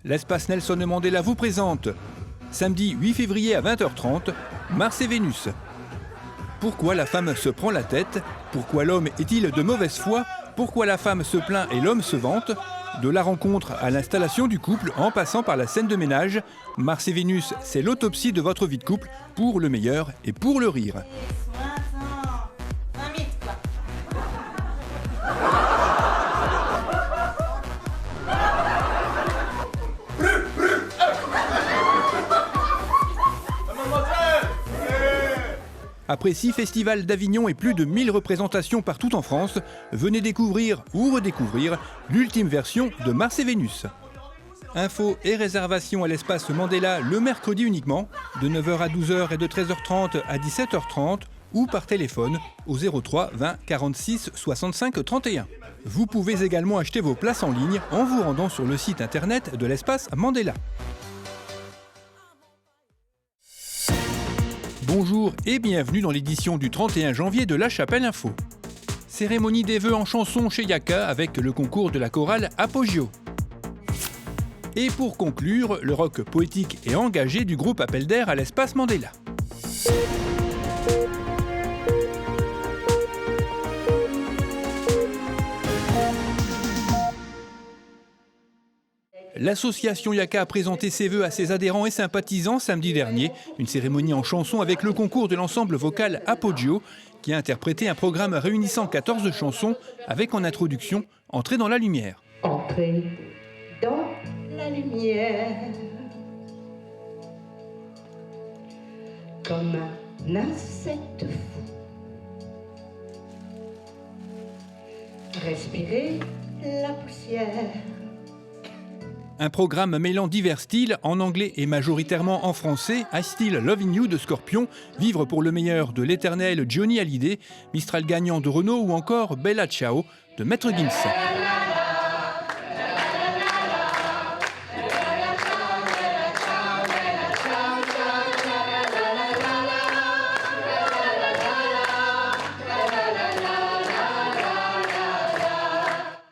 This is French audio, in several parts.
L'espace Nelson Mandela vous présente, samedi 8 février à 20h30, Mars et Vénus. Pourquoi la femme se prend la tête? Pourquoi l'homme est-il de mauvaise foi? Pourquoi la femme se plaint et l'homme se vante? De la rencontre à l'installation du couple en passant par la scène de ménage, Mars et Vénus, c'est l'autopsie de votre vie de couple pour le meilleur et pour le rire. Après 6 festivals d'Avignon et plus de 1000 représentations partout en France, venez découvrir ou redécouvrir l'ultime version de Mars et Vénus. Infos et réservations à l'espace Mandela le mercredi uniquement, de 9h à 12h et de 13h30 à 17h30 ou par téléphone au 03 20 46 65 31. Vous pouvez également acheter vos places en ligne en vous rendant sur le site internet de l'espace Mandela. Bonjour et bienvenue dans l'édition du 31 janvier de La Chapelle Info. Cérémonie des vœux en chanson chez Yaka avec le concours de la chorale Apogeo. Et pour conclure, le rock poétique et engagé du groupe Appel d'air à l'espace Mandela. L'association Yaka a présenté ses vœux à ses adhérents et sympathisants samedi dernier. Une cérémonie en chanson avec le concours de l'ensemble vocal Apogeo qui a interprété un programme réunissant 14 chansons avec en introduction « Entrer dans la lumière ». Entrer dans la lumière comme un insecte fou. Respirer la poussière. Un programme mêlant divers styles, en anglais et majoritairement en français, I Still Loving You de Scorpion, Vivre pour le meilleur de l'éternel Johnny Hallyday, Mistral gagnant de Renaud ou encore Bella Ciao de Maître Gims.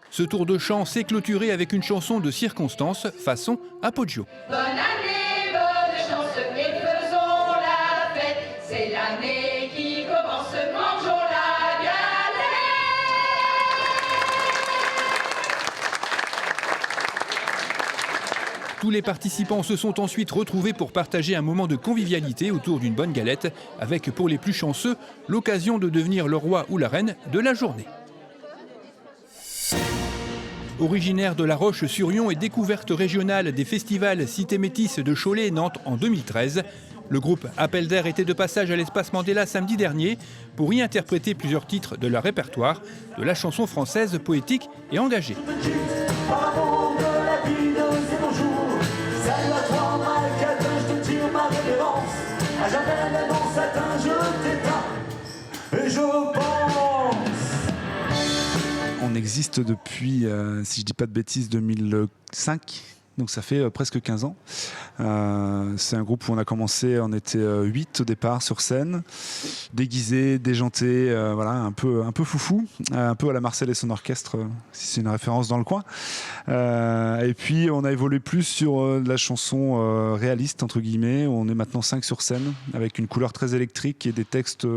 Ce tour de chant s'est clôturé avec une chanson de circonstance façon Apogeo. Bonne année, bonne chance et faisons la fête. C'est l'année qui commence, mangeons la galette. Tous les participants se sont ensuite retrouvés pour partager un moment de convivialité autour d'une bonne galette, avec pour les plus chanceux l'occasion de devenir le roi ou la reine de la journée. Originaire de La Roche-sur-Yon et découverte régionale des festivals Cité Métis de Cholet et Nantes en 2013, le groupe Appel d'air était de passage à l'espace Mandela samedi dernier pour y interpréter plusieurs titres de leur répertoire, de la chanson française poétique et engagée. On existe depuis, si je ne dis pas de bêtises, 2005, donc ça fait presque 15 ans. C'est un groupe où on a commencé, on était 8 au départ sur scène, déguisés, déjantés, voilà, un peu foufou, un peu à la Marcel et son orchestre, si c'est une référence dans le coin. Et puis on a évolué plus sur de la chanson réaliste, entre guillemets, où on est maintenant 5 sur scène, avec une couleur très électrique et des textes...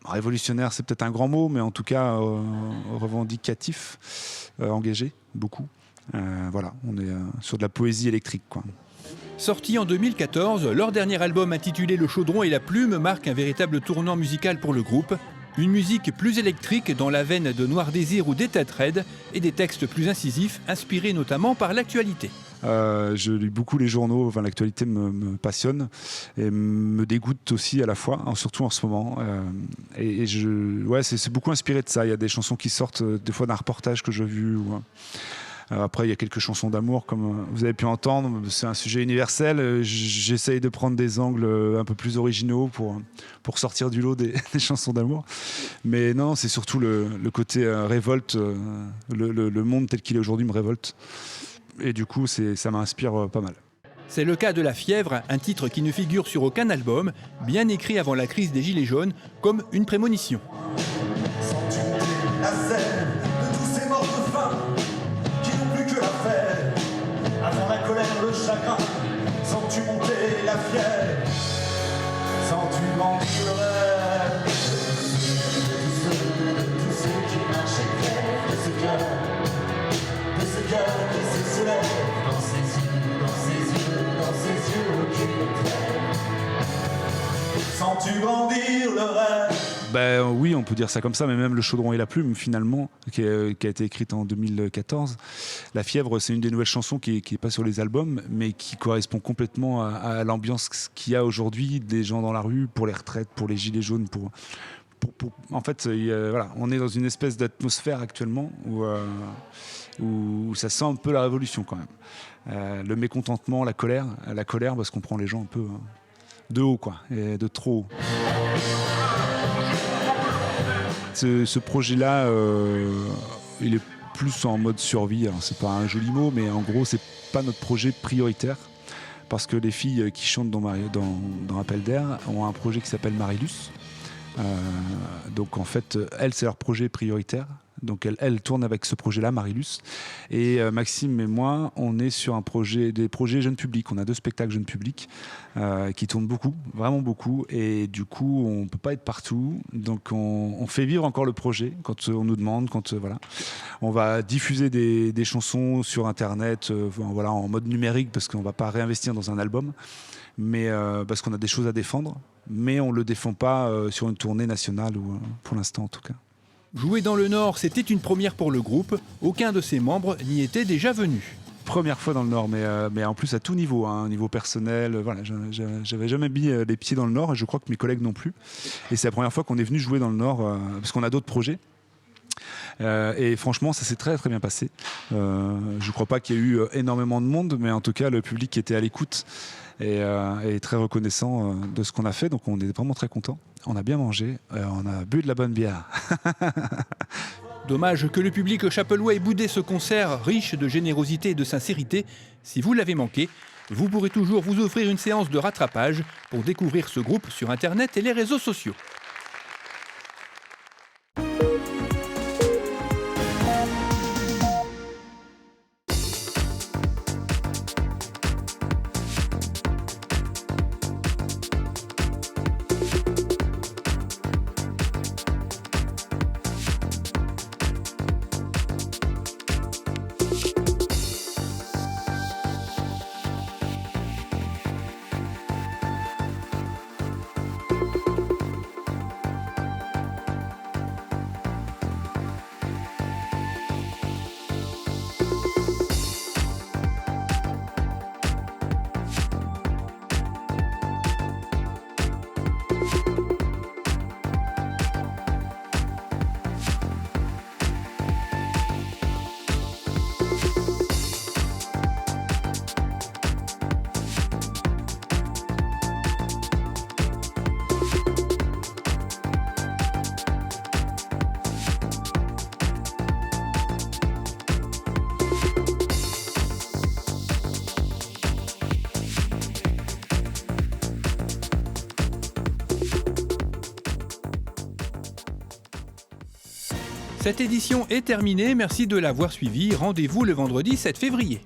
révolutionnaire, c'est peut-être un grand mot, mais en tout cas revendicatif, engagé, beaucoup. Voilà, on est sur de la poésie électrique, quoi. Sorti en 2014, leur dernier album intitulé Le Chaudron et la Plume marque un véritable tournant musical pour le groupe. Une musique plus électrique dans la veine de Noir Désir ou des Têtes Raides et des textes plus incisifs, inspirés notamment par l'actualité. Je lis beaucoup les journaux, enfin, l'actualité me passionne et me dégoûte aussi à la fois, surtout en ce moment. Ouais, c'est beaucoup inspiré de ça. Il y a des chansons qui sortent des fois d'un reportage que j'ai vu. Après, il y a quelques chansons d'amour, comme vous avez pu entendre. C'est un sujet universel. J'essaye de prendre des angles un peu plus originaux pour sortir du lot des chansons d'amour. Mais non, c'est surtout le côté révolte. Le monde tel qu'il est aujourd'hui me révolte. Et du coup, ça m'inspire pas mal. C'est le cas de La Fièvre, un titre qui ne figure sur aucun album, bien écrit avant la crise des Gilets jaunes, comme une prémonition. La scène de tous ces morts de faim qui n'ont plus que la faire chagrin, sens-tu monter la fièvre, sens-tu grandir le rêve de tous ceux qui marchent et crèvent, de ce cœur qui se soulève dans ses yeux qui crèvent. Sens-tu grandir le rêve? Ben oui, on peut dire ça comme ça, mais même Le Chaudron et la Plume, finalement, qui a été écrite en 2014. La Fièvre, c'est une des nouvelles chansons qui est pas sur les albums, mais qui correspond complètement à l'ambiance qu'il y a aujourd'hui, des gens dans la rue, pour les retraites, pour les gilets jaunes, en fait, voilà, on est dans une espèce d'atmosphère actuellement où ça sent un peu la révolution quand même. Le mécontentement, la colère parce qu'on prend les gens un peu de haut, quoi, et de trop haut. Ce projet-là, il est plus en mode survie. Alors, c'est pas un joli mot, mais en gros, c'est pas notre projet prioritaire. Parce que les filles qui chantent dans Appel d'air ont un projet qui s'appelle Marilus. Donc en fait, elles, c'est leur projet prioritaire. Donc elles tournent avec ce projet-là, Marilus. Et Maxime et moi, on est sur des projets jeunes publics. On a 2 spectacles jeunes publics qui tournent beaucoup, vraiment beaucoup. Et du coup, on ne peut pas être partout. Donc on fait vivre encore le projet quand on nous demande. Voilà. On va diffuser des chansons sur Internet, voilà, en mode numérique, parce qu'on ne va pas réinvestir dans un album. Mais parce qu'on a des choses à défendre. Mais on ne le défend pas sur une tournée nationale, ou pour l'instant en tout cas. Jouer dans le Nord, c'était une première pour le groupe. Aucun de ses membres n'y était déjà venu. Première fois dans le Nord, mais en plus à tout niveau, niveau personnel. Voilà, j'avais jamais mis les pieds dans le Nord, et je crois que mes collègues non plus. Et c'est la première fois qu'on est venu jouer dans le Nord, parce qu'on a d'autres projets. Et franchement, ça s'est très très bien passé. Je ne crois pas qu'il y ait eu énormément de monde, mais en tout cas, le public était à l'écoute et très reconnaissant de ce qu'on a fait. Donc on est vraiment très contents. On a bien mangé, on a bu de la bonne bière. Dommage que le public chapellois ait boudé ce concert riche de générosité et de sincérité. Si vous l'avez manqué, vous pourrez toujours vous offrir une séance de rattrapage pour découvrir ce groupe sur Internet et les réseaux sociaux. Cette édition est terminée, merci de l'avoir suivie. Rendez-vous le vendredi 7 février.